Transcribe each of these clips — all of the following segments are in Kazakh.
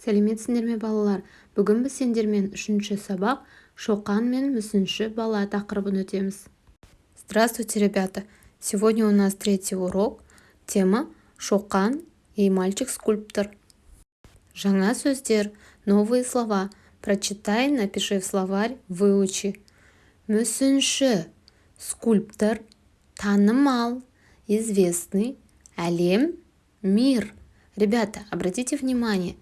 Сәлеметсіңдер ме балалар? Бүгін біз сендермен 3-ші сабақ Шоқан мен мүсінші бала тақырыбын өтеміз. Здравствуйте, ребята! Сегодня у нас 3-й урок. Тема Шоқан и мальчик-скульптор. Жаңа сөздер, новые слова. Прочитай, напиши в словарь, выучи. Мүсінші, скульптор, танымал, известный, әлем, мир. Ребята, обратите внимание,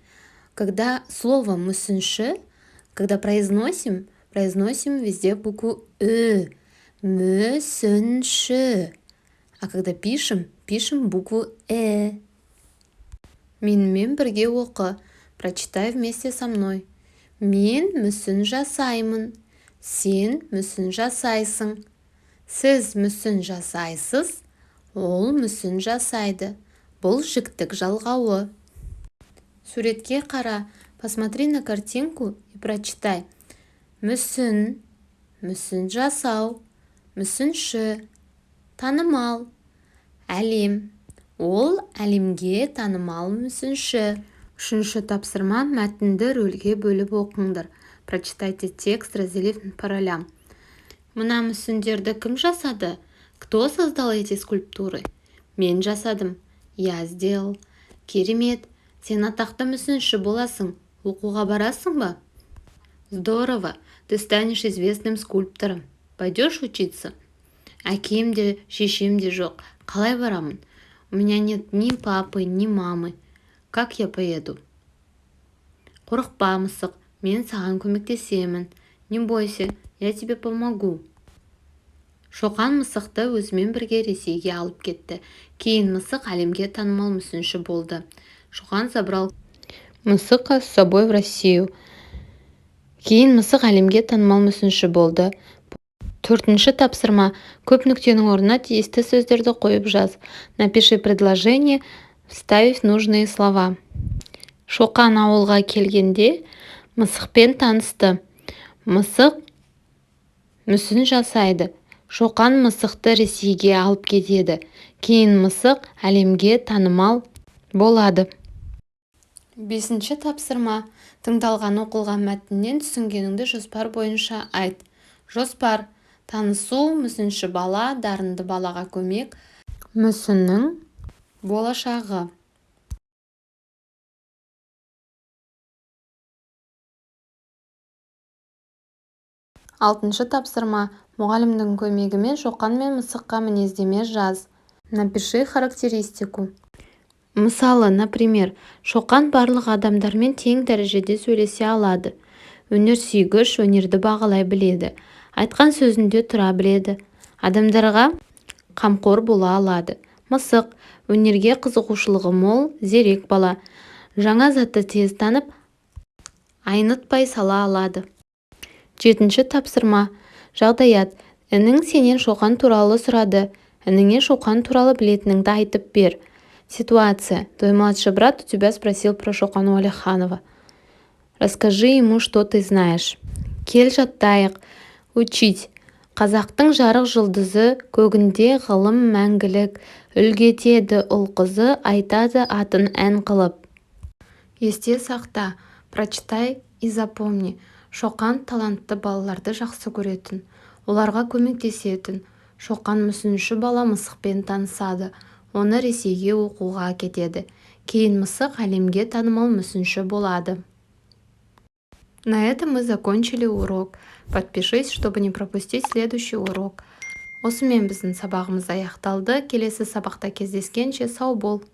когда слово «мүсінші», когда произносим везде букву «ы». Мүсінші. А когда пишем букву «э». Менімен бірге оқы. Прочитай вместе со мной. Мен мүсін жасаймын. Сен мүсін жасайсың. Сіз мүсін жасайсыз. Ол мүсін жасайды. Бұл жіктік жалғауы. Суретке қара. Посмотри на картинку и прочитай. Мүсін, мүсін жасау, мүсінші, танымал, әлем. Ол әлемге танымал мүсінші. 3-ші тапсырма мәтінді рөлге бөліп оқыңдар. Прочитайте текст, разделив по ролям. Мына мүсіндерді кім жасады? Кто создал эти скульптуры? Мен жасадым. Я сделал. Керемет. Сен атақты мүсінші боласың. Оқуға барасың ба? Здорово. Ты станешь известным скульптором. Пойдешь учиться? Әкем де, шешем де жоқ. Қалай барамын? У меня нет ни папы, ни мамы. Как я поеду? Қорықпа, мысық. Мен саған көмектесемін. Не бойся, я тебе помогу. Шоқан мысықты өзімен бірге Ресейге алып кетті. Кейін мысық әлемге танымал мүсінші болды. Шоқан забрал мысыка с собой в Россию. Кейін мысық әлемге танымал мүсінші болды. 4-ші тапсырма. Көп нүктенің орнына тиісті сөздерді қойып жаз. Напиши предложение, вставив нужные слова. Шоқан ауылға келгенде мысықпен танысты. Мысық мүсін жасайды. Шоқан мысықты Ресейге алып кетеді. Кейін мысық әлемге танымал болады. 5-ші тапсырма. Тыңдалған оқылған мәтіннен түсінгеніңді жоспар бойынша айт. Жоспар. Танысу, мүсінші бала, дарынды балаға көмек, мүсіннің болашағы. 6-ші тапсырма. Мұғалімнің көмегімен Шоқан мен мысыққа мінездеме жаз. Напиши характеристику. Мысалы, например, Шоқан барлық адамдармен тең дәрежеде сөйлесе алады. Өнер сүйгіш, өнерді бағалай біледі. Айтқан сөзінде тұра біледі. Адамдарға қамқор бола алады. Мысық, өнерге қызығушылығы мол, зерек бала. Жаңа затты тез танып, айнытпай сала алады. 7-ші тапсырма. Жағдаят. Інің сенен Шоқан туралы сұрады. Ініңе Шоқан туралы білетініңді айтып бер. Ситуация. Твой младший брат у тебя спросил про Шоқан Уәлиханова. Расскажи ему, что ты знаешь. Кел жаттайық. Учить. Қазақтың жарық жұлдызы, көгінде ғылым мәңгілік, үлгетеді ұл қызы, айтады атын ән қылып. Есте сақта. Прочитай и запомни. Шоқан талантты балаларды жақсы көретін. Оларға көмектесетін. Шоқан мүсінші бала мысықпен танысады. Оны Ресейге оқуға кетеді. Кейін мысық әлемге танымал мүсінші болады. На этом мы закончили урок. Подпишись, чтобы не пропустить следующий урок. Осымен біздің сабағымыз аяқталды. Келесі сабақта кездескенше сау бол.